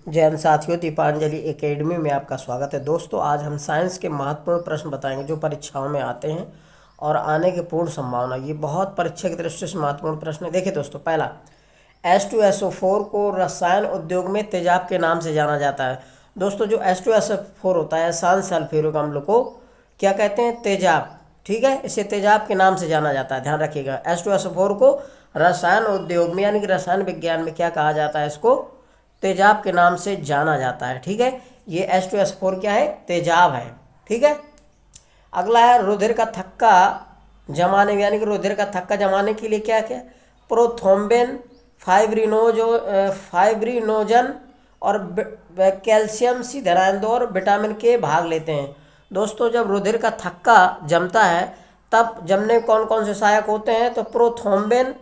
जैन साथियों, दीपांजलि एकेडमी में आपका स्वागत है। दोस्तों, आज हम साइंस के महत्वपूर्ण प्रश्न बताएंगे जो परीक्षाओं में आते हैं और आने की पूर्ण संभावना। ये बहुत परीक्षा की दृष्टि से महत्वपूर्ण प्रश्न है। देखिए दोस्तों, पहला, H2SO4 को रसायन उद्योग में तेजाब के नाम से जाना जाता है। दोस्तों, जो H2SO4 होता है, सांस सल्फ्यूरिक अम्ल को क्या कहते हैं? तेजाब। ठीक है, इसे तेजाब के नाम से जाना जाता है, ध्यान रखिएगा। H2SO4 को रसायन उद्योग में यानी कि रसायन विज्ञान में क्या कहा जाता है? इसको तेजाब के नाम से जाना जाता है। ठीक है, ये H2SO4 क्या है? तेजाब है। ठीक है, अगला है रुधिर का थक्का जमाने यानी कि रुधिर का थक्का जमाने के लिए क्या क्या? प्रोथ्रोम्बिन, फाइब्रिनोजन और कैल्शियम सिधराइंदो और विटामिन के भाग लेते हैं। दोस्तों, जब रुधिर का थक्का जमता है तब जमने कौन कौन से सहायक होते हैं? तो प्रोथ्रोम्बिन,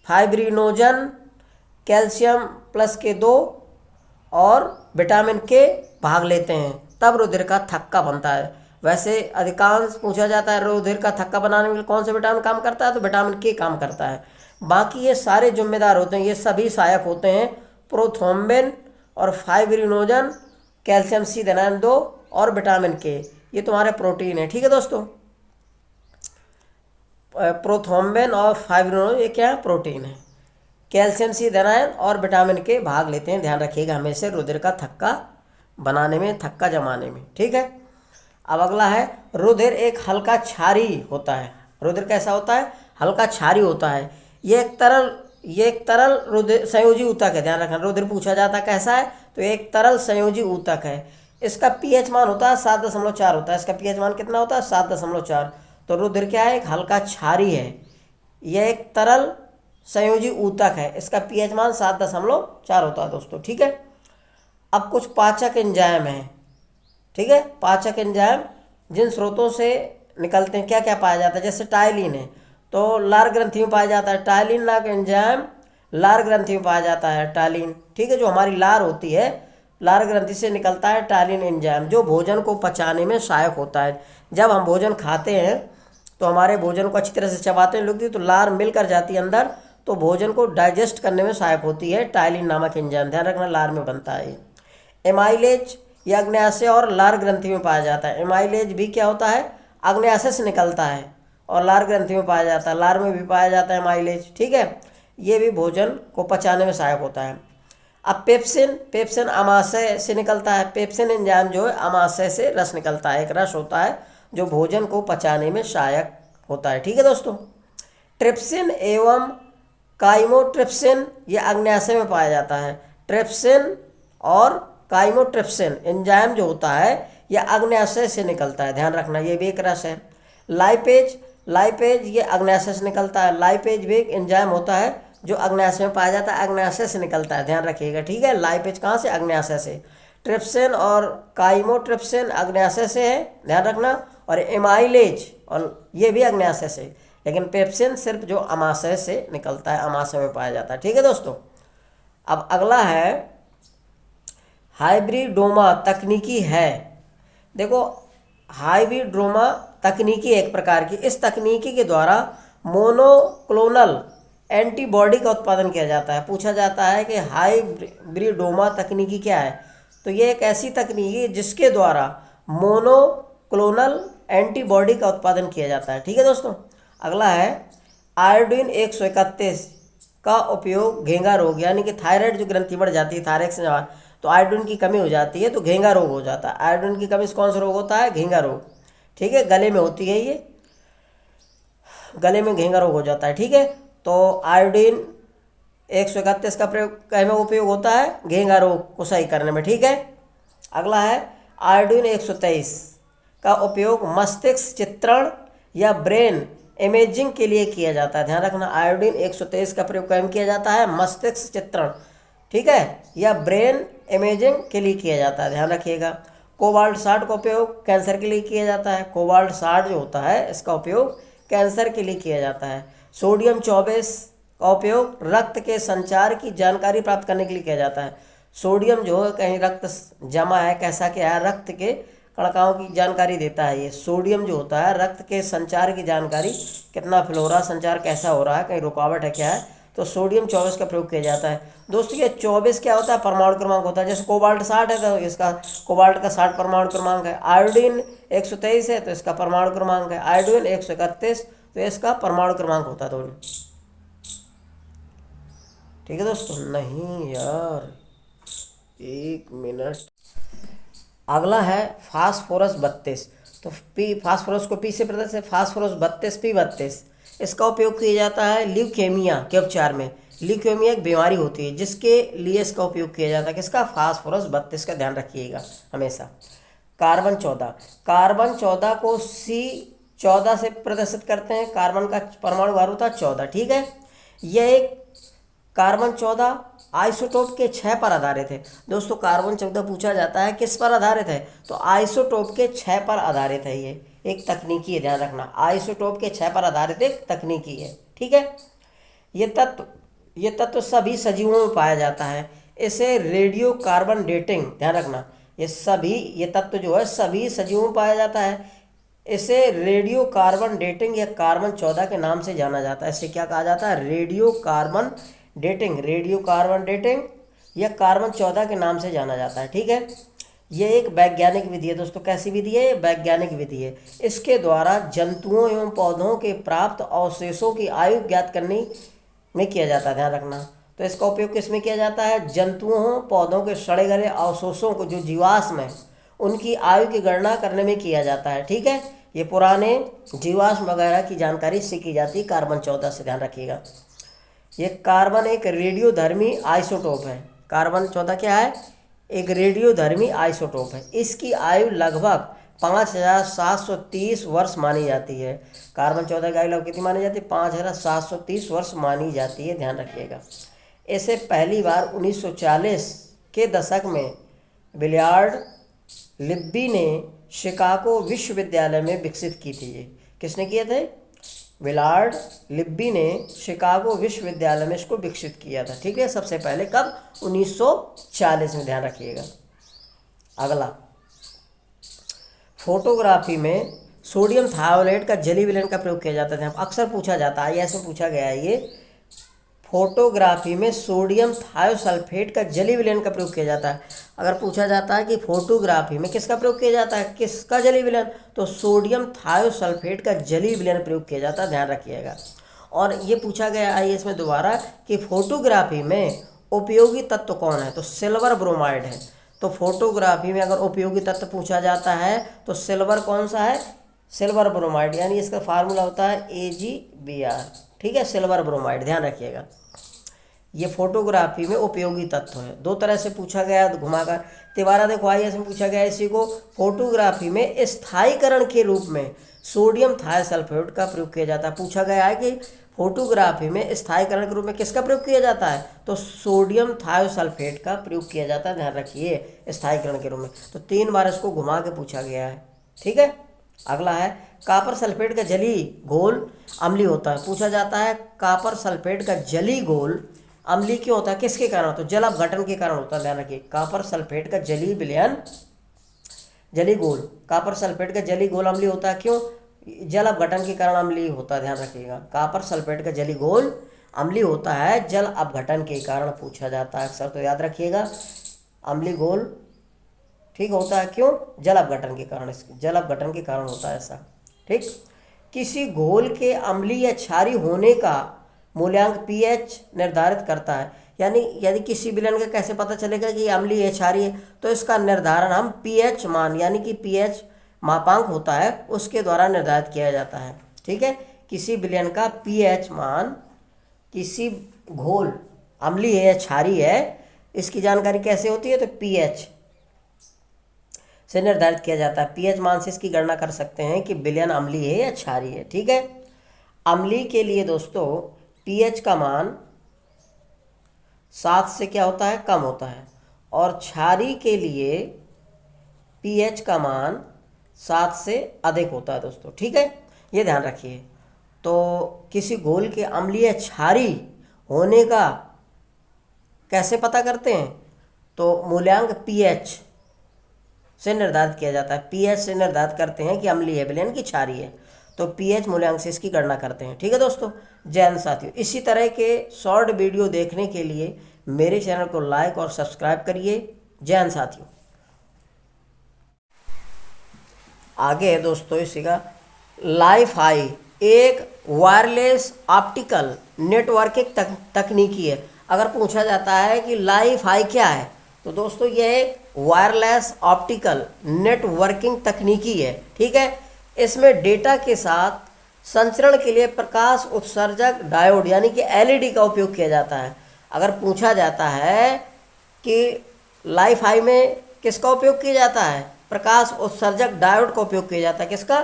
फाइब्रिनोजन, कैल्शियम प्लस के 2 और विटामिन के भाग लेते हैं, तब रुधिर का थक्का बनता है। वैसे अधिकांश पूछा जाता है रुधिर का थक्का बनाने के लिए कौन सा विटामिन काम करता है? तो विटामिन के काम करता है। बाकी ये सारे जिम्मेदार होते हैं, ये सभी सहायक होते हैं, प्रोथ्रोम्बिन और फाइब्रिनोजन, कैल्शियम C2 और विटामिन के। ये तुम्हारे प्रोटीन है। ठीक है दोस्तों, प्रोथ्रोम्बिन और फाइब्रिनोजन ये क्या है? प्रोटीन है। कैल्शियम C2 और विटामिन के भाग लेते हैं, ध्यान रखिएगा हमेशा रुधिर का थक्का बनाने में, थक्का जमाने में। ठीक है, अब अगला है रुधिर एक हल्का क्षारी होता है। रुधिर कैसा होता है? हल्का क्षारी होता है। ये एक तरल रुधिर संयोजी ऊतक है, ध्यान रखना। रुधिर पूछा जाता है कैसा है? तो एक तरल संयोजी ऊतक है। इसका पीएच मान होता है 7.4 होता है। इसका पीएच मान कितना होता है? 7.4। तो रुधिर क्या है? एक हल्का क्षारी है। यह एक तरल संयोजी ऊतक है। इसका पीएच मान 7.4 होता है दोस्तों। ठीक है, अब कुछ पाचक एंजाइम हैं। ठीक है, पाचक एंजाइम जिन स्रोतों से निकलते हैं, क्या क्या पाया जाता है? जैसे टायलिन है तो लार ग्रंथि में पाया जाता है। टायलिन नामक एंजाइम लार ग्रंथि में पाया जाता है। टायलिन, ठीक है, जो हमारी लार होती है, लार ग्रंथि से निकलता है टायलिन एंजाइम, जो भोजन को पचाने में सहायक होता है। जब हम भोजन खाते हैं तो हमारे भोजन को अच्छी तरह से चबाते हैं लोग, तो लार मिलकर जाती है अंदर, तो भोजन को डाइजेस्ट करने में सहायक होती है टायलिन नामक एंजाइम। ध्यान रखना, लार में बनता है। एमाइलेज ये अग्न्याशय और लार ग्रंथि में पाया जाता है। एमाइलेज भी क्या होता है? अग्न्याशय से निकलता है और लार ग्रंथि में पाया जाता है। लार में भी पाया जाता है एमाइलेज। ठीक है, ये भी भोजन को पचाने में सहायक होता है। अब पेप्सिन अमाशय से निकलता है। पेप्सिन एंजाइम जो है अमाशय से रस निकलता है, एक रस होता है जो भोजन को पचाने में सहायक होता है। ठीक है दोस्तों, ट्रिप्सिन एवं काइमोट्रिप्सिन ये अग्न्याशय में पाया जाता है। ट्रिप्सिन और काइमोट्रिप्सिन एंजाइम जो होता है यह अग्न्याशय से निकलता है, ध्यान रखना, ये भी एक रस है। लाइपेज ये अग्न्याशय से निकलता है। लाइपेज भी एक एंजाइम होता है जो अग्न्याशय में पाया जाता है, अग्न्याशय से निकलता है, ध्यान रखिएगा। ठीक है, लाइपेज कहाँ से? अग्न्याशय से। ट्रिप्सिन और काइमोट्रिप्सिन अग्न्याशय से है, ध्यान रखना, और एमाइलेज और ये भी अग्न्याशय से, लेकिन पेप्सिन सिर्फ जो अमाशय से निकलता है, अमाशय में पाया जाता है। ठीक है दोस्तों, अब अगला है हाइब्रिडोमा तकनीकी है। देखो, हाइब्रिडोमा तकनीकी एक प्रकार की, इस तकनीकी के द्वारा मोनोक्लोनल एंटीबॉडी का उत्पादन किया जाता है। पूछा जाता है कि हाइब्रिडोमा तकनीकी क्या है? तो ये एक ऐसी तकनीकी है जिसके द्वारा मोनोक्लोनल एंटीबॉडी का उत्पादन किया जाता है। ठीक है दोस्तों, अगला है आयोडीन 131 का उपयोग घेंगा रोग यानी कि थायराइड जो ग्रंथि बढ़ जाती है, थायराइड से तो आयोडीन की कमी हो जाती है तो घेंगा रोग हो जाता है। आयोडीन की कमी से कौन सा रोग होता है? घेंगा रोग। ठीक है, गले में होती है, ये गले में घेंगा रोग हो जाता है। ठीक है, तो आयोडीन 131 का प्रयोग में उपयोग होता है घेंगा रोग को सही करने में। ठीक है, अगला है आयोडीन 123 का उपयोग मस्तिष्क चित्रण या ब्रेन इमेजिंग के लिए किया जाता है। ध्यान रखना, आयोडीन 123 का प्रयोग कैसे किया जाता है? मस्तिष्क चित्रण, ठीक है, या ब्रेन इमेजिंग के लिए किया जाता है, ध्यान रखिएगा। कोबाल्ट 60 का उपयोग कैंसर के लिए किया जाता है। कोबाल्ट 60 जो होता है इसका उपयोग कैंसर के लिए किया जाता है। सोडियम 24 का उपयोग रक्त के संचार की जानकारी प्राप्त करने के लिए किया जाता है। सोडियम जो है कहीं रक्त जमा है, कैसा क्या है, रक्त के कणकाओं की जानकारी देता है। ये सोडियम जो होता है रक्त के संचार की जानकारी, कितना फ्लो हो रहा है, संचार कैसा हो रहा है, कहीं रुकावट है क्या है, तो सोडियम 24 का प्रयोग किया जाता है। दोस्तों ये 24 क्या होता है, परमाणु क्रमांक होता है। जैसे कोबाल्ट 60 है तो इसका कोबाल्ट का 60 परमाणु क्रमांक है। आयोडीन 123 है तो इसका परमाणु क्रमांक है। आयोडीन 131 तो इसका परमाणु क्रमांक होता है दोनों। ठीक है दोस्तों, नहीं यार, एक मिनट। अगला है फास्फोरस 32। तो पी, फास्फोरस को पी से प्रदर्शित है, फास्फोरस 32P32। इसका उपयोग किया जाता है ल्यूकेमिया के उपचार में। ल्यूकेमिया एक बीमारी होती है जिसके लिए इसका उपयोग किया जाता है। किसका, फास्फोरस 32 का ध्यान रखिएगा हमेशा। कार्बन 14, कार्बन 14 को C14 से प्रदर्शित करते हैं। कार्बन का परमाणु भार होता है 14। ठीक है, यह एक कार्बन 14 आइसोटोप के 6 पर आधारित है। दोस्तों कार्बन 14 पूछा जाता है किस पर आधारित है, तो आइसोटोप के 6 पर आधारित है। ये एक तकनीकी है, ध्यान रखना, आइसोटोप के 6 पर आधारित एक तकनीकी है। ठीक है, ये तत्व सभी सजीवों में पाया जाता है। इसे रेडियो कार्बन डेटिंग, ध्यान रखना, ये तत्व जो है सभी सजीवों में पाया जाता है। इसे रेडियो कार्बन डेटिंग या कार्बन 14 के नाम से जाना जाता है। इसे क्या कहा जाता है, रेडियो कार्बन डेटिंग या कार्बन 14 के नाम से जाना जाता है। ठीक है, यह एक वैज्ञानिक विधि है दोस्तों। कैसी विधि है, वैज्ञानिक विधि है। इसके द्वारा जंतुओं एवं पौधों के प्राप्त अवशेषों की आयु ज्ञात करने में किया जाता है, ध्यान रखना। तो इसका उपयोग किस में किया जाता है, जंतुओं पौधों के सड़े गले अवशेषों को जो जीवाश्म है उनकी आयु की गणना करने में किया जाता है। ठीक है, ये पुराने जीवाश्म वगैरह की जानकारी इससे की जाती है कार्बन 14 से, ध्यान रखिएगा। ये कार्बन एक रेडियोधर्मी आइसोटोप है। कार्बन 14 क्या है, एक रेडियोधर्मी आइसोटोप है। इसकी आयु लगभग 5730 वर्ष मानी जाती है। कार्बन 14 की आयु लगभग कितनी मानी जाती है, 5730 वर्ष मानी जाती है, ध्यान रखिएगा। इसे पहली बार 1940 के दशक में बिलियार्ड लिब्बी ने शिकागो विश्वविद्यालय में विकसित की थी। ये किसने किए थे, विलार्ड लिब्बी ने शिकागो विश्वविद्यालय में इसको विकसित किया था। ठीक है, सबसे पहले कब, 1940 में, ध्यान रखिएगा। अगला, फोटोग्राफी में सोडियम थायोलेट का जली विलयन का प्रयोग किया जाता है। अक्सर पूछा जाता है, ऐसे पूछा गया है, ये फोटोग्राफी में सोडियम थायोसल्फेट का जली विलयन का प्रयोग किया जाता है। अगर पूछा जाता है कि फोटोग्राफी में किसका प्रयोग किया जाता है, किसका जली विलयन, तो सोडियम थायोसल्फेट का जली विलयन प्रयोग किया जाता है, ध्यान रखिएगा। और ये पूछा गया IAS में दोबारा कि फोटोग्राफी में उपयोगी तत्व कौन है, तो सिल्वर ब्रोमाइड है। तो फोटोग्राफी में अगर उपयोगी तत्व पूछा जाता है तो सिल्वर कौन सा है, सिल्वर ब्रोमाइड, यानी इसका फार्मूला होता है AgBr। ठीक है, सिल्वर ब्रोमाइड, ध्यान रखिएगा। ये फोटोग्राफी में उपयोगी तत्व है। दो तरह से पूछा गया घुमाकर। तिबारा देखो IAS में पूछा गया इसी को, फोटोग्राफी में स्थायीकरण के रूप में सोडियम थायोसल्फेट का प्रयोग किया जाता है। पूछा गया है कि फोटोग्राफी में स्थायीकरण के रूप में किसका प्रयोग किया जाता है, तो सोडियम थायोसल्फेट का प्रयोग किया जाता है, ध्यान रखिए, स्थायीकरण के रूप में। तो 3 बार इसको घुमा के पूछा गया है। ठीक है, अगला है कॉपर सल्फेट का जली घोल अम्लीय होता है। पूछा जाता है कॉपर सल्फेट का जली घोल अम्लीय क्यों होता है, किसके कारण, तो जल अपघटन के कारण होता है, ध्यान रखिए। कॉपर सल्फेट का जली विलयन, जली घोल, कॉपर सल्फेट का जली घोल अम्लीय होता है, क्यों, जल अपघटन के कारण अम्लीय होता है, ध्यान रखिएगा। कॉपर सल्फेट का जली घोल अम्लीय होता है जल अपघटन के कारण, पूछा जाता है अक्सर, तो याद रखिएगा। अम्लीय घोल ठीक होता है, क्यों, जल अपघटन के कारण, जल अपघटन के कारण होता है ऐसा। ठीक, किसी घोल के अम्लीय या क्षारीय होने का मूल्यांक pH निर्धारित करता है। यानी यदि किसी विलयन का कैसे पता चलेगा कि अम्लीय है क्षारीय है, तो इसका निर्धारण हम pH मान, यानी कि pH मापांक होता है, उसके द्वारा निर्धारित किया जाता है। ठीक है, किसी विलयन का pH मान, किसी घोल अम्लीय है या क्षारीय है, इसकी जानकारी कैसे होती है, तो pH से निर्धारित किया जाता है। pH मान से इसकी गणना कर सकते हैं कि विलयन अम्लीय है या क्षारीय है। ठीक है, अम्लीय के लिए दोस्तों pH का मान 7 से क्या होता है, कम होता है, और क्षारीय के लिए pH का मान 7 से अधिक होता है दोस्तों। ठीक है, ये ध्यान रखिए। तो किसी घोल के अम्लीय क्षारीय होने का कैसे पता करते हैं, तो मूल्यांक pH से निर्धारित किया जाता है। pH से निर्धारित करते हैं कि अम्लीय है विलयन की क्षारीय है। तो पीएच मूल्यांक से इसकी गणना करते हैं। ठीक है दोस्तों। जैन साथियों, इसी तरह के शॉर्ट वीडियो देखने के लिए मेरे चैनल को लाइक और सब्सक्राइब करिए। जैन साथियों, आगे है दोस्तों इसी का लाइफ-हाई एक वायरलेस ऑप्टिकल नेटवर्किंग तकनीकी है। अगर पूछा जाता है कि लाइफ-हाई क्या है, तो दोस्तों यह एक वायरलेस ऑप्टिकल नेटवर्किंग तकनीकी है। ठीक है। इसमें डेटा के साथ संचरण के लिए प्रकाश उत्सर्जक डायोड यानी कि एलईडी का उपयोग किया जाता है। अगर पूछा जाता है कि लाइफ-हाई में किसका उपयोग किया जाता है, प्रकाश उत्सर्जक डायोड का उपयोग किया जाता है। किसका?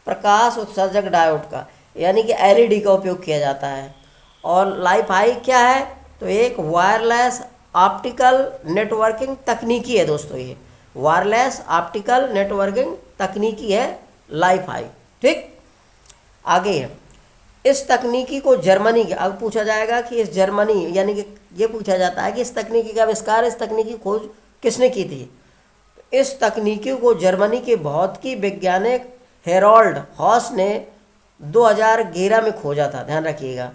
प्रकाश उत्सर्जक डायोड का, यानी कि एलईडी का उपयोग किया जाता है। और लाइफ-हाई क्या है, तो एक वायरलेस ऑप्टिकल नेटवर्किंग तकनीकी है दोस्तों। ये वायरलेस ऑप्टिकल नेटवर्किंग तकनीकी है लाइफ-हाई। ठीक, आगे है इस तकनीकी को जर्मनी के, अब पूछा जाएगा कि इस जर्मनी यानी कि ये पूछा जाता है कि इस तकनीकी का आविष्कार, इस तकनीकी की खोज किसने की थी। इस तकनीकी को जर्मनी के भौतिकी वैज्ञानिक हेरोल्ड हॉस ने 2011 में खोजा था। ध्यान रखिएगा,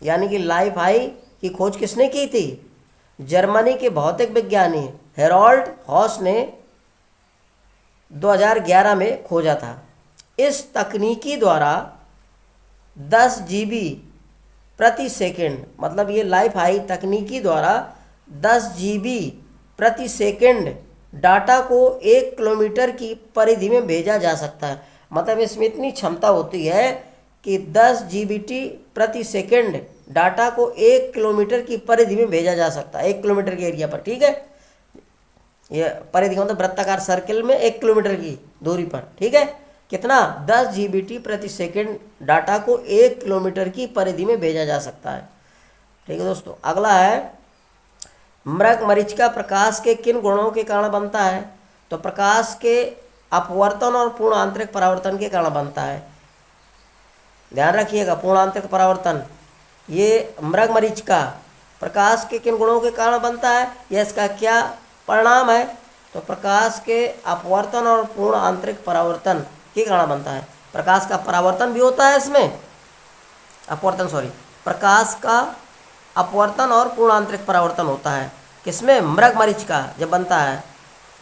यानी कि लाइफ-हाई की खोज किसने की थी? जर्मनी के भौतिक विज्ञानी हेरोल्ड हॉस ने 2011 में खोजा था। इस तकनीकी द्वारा 10 GB प्रति सेकंड, मतलब ये लाइफ-हाई तकनीकी द्वारा 10 GB प्रति सेकंड डाटा को 1 किलोमीटर की परिधि में भेजा जा सकता है। मतलब इसमें इतनी क्षमता होती है कि 10 GBT प्रति सेकंड डाटा को 1 किलोमीटर की परिधि में भेजा जा सकता है, 1 किलोमीटर के एरिया पर। ठीक है, ये परिधि मतलब वृत्ताकार सर्किल में 1 किलोमीटर की दूरी पर। ठीक है, कितना? 10 GBT प्रति सेकंड डाटा को 1 किलोमीटर की परिधि में भेजा जा सकता है। ठीक है दोस्तों, अगला है मृग मरीचिका प्रकाश के किन गुणों के कारण बनता है? तो प्रकाश के अपवर्तन और पूर्ण आंतरिक परावर्तन के कारण बनता है। ध्यान रखिएगा, पूर्ण आंतरिक परावर्तन, ये मृग मरीचिका प्रकाश के किन गुणों के कारण बनता है, यह इसका क्या परिणाम है? तो प्रकाश के अपवर्तन और पूर्ण आंतरिक परावर्तन के कारण बनता है। प्रकाश का परावर्तन भी होता है इसमें, अपवर्तन सॉरी, प्रकाश का अपवर्तन और पूर्ण आंतरिक परावर्तन होता है। किसमें? मृग मरीचिका जब बनता है।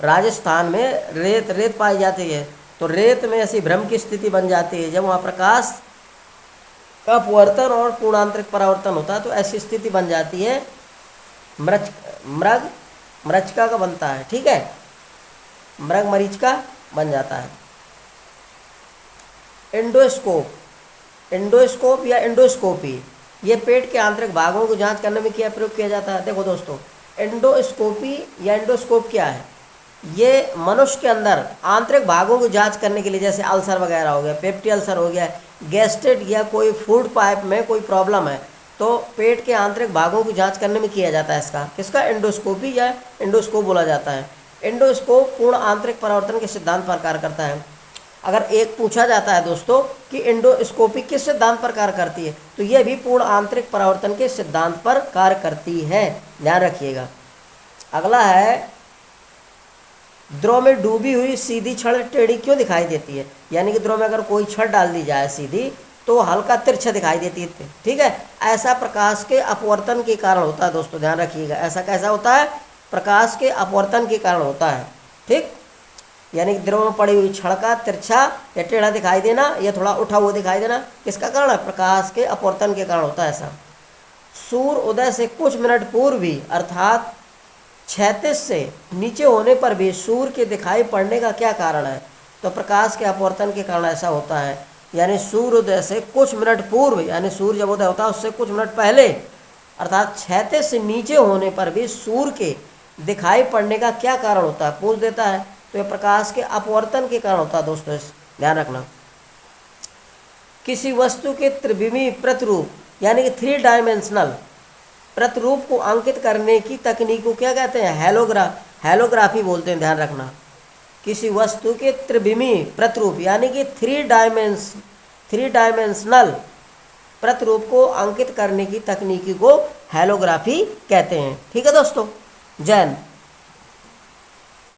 राजस्थान में रेत पाई जाती है, तो रेत में ऐसी भ्रम की स्थिति बन जाती है। जब वहाँ प्रकाश का अपवर्तन और पूर्ण आंतरिक परावर्तन होता है तो ऐसी स्थिति बन जाती है, मृग मरीचिका का बनता है। ठीक है, मृग मरीचिका बन जाता है। एंडोस्कोप या एंडोस्कोपी, ये पेट के आंतरिक भागों को जांच करने में क्या प्रयोग किया जाता है? देखो दोस्तों, एंडोस्कोपी या एंडोस्कोप क्या है? ये मनुष्य के अंदर आंतरिक भागों की जांच करने के लिए, जैसे अल्सर वगैरह हो गया, पेप्टी अल्सर हो गया, गैस्ट्रिट या कोई फूड पाइप में कोई प्रॉब्लम है, तो पेट के आंतरिक भागों की जांच करने में किया जाता है इसका। किसका? एंडोस्कोपी या एंडोस्कोप बोला जाता है। एंडोस्कोप पूर्ण आंतरिक परावर्तन के सिद्धांत पर कार्य करता है। अगर एक पूछा जाता है दोस्तों कि एंडोस्कोपी किस सिद्धांत पर कार्य करती है, तो यह भी पूर्ण आंतरिक परावर्तन के सिद्धांत पर कार्य करती है। ध्यान रखिएगा। अगला है द्रव में डूबी हुई सीधी छड़ टेढ़ी क्यों दिखाई देती है? यानी कि द्रव में अगर कोई छड़ डाल दी जाए सीधी तो हल्का तिरछा दिखाई देती है। ठीक है, ऐसा प्रकाश के अपवर्तन के कारण होता है दोस्तों। ध्यान रखिएगा, ऐसा कैसा होता है? प्रकाश के अपवर्तन के कारण होता है। ठीक, यानी कि द्रव में पड़ी हुई छड़ का तिरछा या टेढ़ा दिखाई देना या थोड़ा उठा हुआ दिखाई देना किसका कारण है? प्रकाश के अपवर्तन के कारण होता है ऐसा। सूर्य उदय से कुछ मिनट पूर्व भी अर्थात क्षैतिज से नीचे होने पर भी सूर्य के दिखाई पड़ने का क्या कारण है? तो प्रकाश के अपवर्तन के कारण ऐसा होता है। यानी सूर्योदय से कुछ मिनट पूर्व, यानी सूर्य जब उदय होता है उससे कुछ मिनट पहले, अर्थात क्षैतिज से नीचे होने पर भी सूर्य के दिखाई पड़ने का क्या कारण होता है? पूछ देता है, तो यह प्रकाश के अपवर्तन के कारण होता है दोस्तों, इस ध्यान रखना। किसी वस्तु के त्रिविमीय प्रतिरूप यानी कि 3 डायमेंशनल प्रतिरूप को अंकित करने की तकनीक को क्या कहते हैं? हेलोग्राफी बोलते हैं। ध्यान रखना, किसी वस्तु के त्रिविमीय प्रतिरूप यानी कि 3 डायमेंशनल प्रतिरूप को अंकित करने की तकनीकी को हेलोग्राफी कहते हैं। ठीक है दोस्तों, जैन।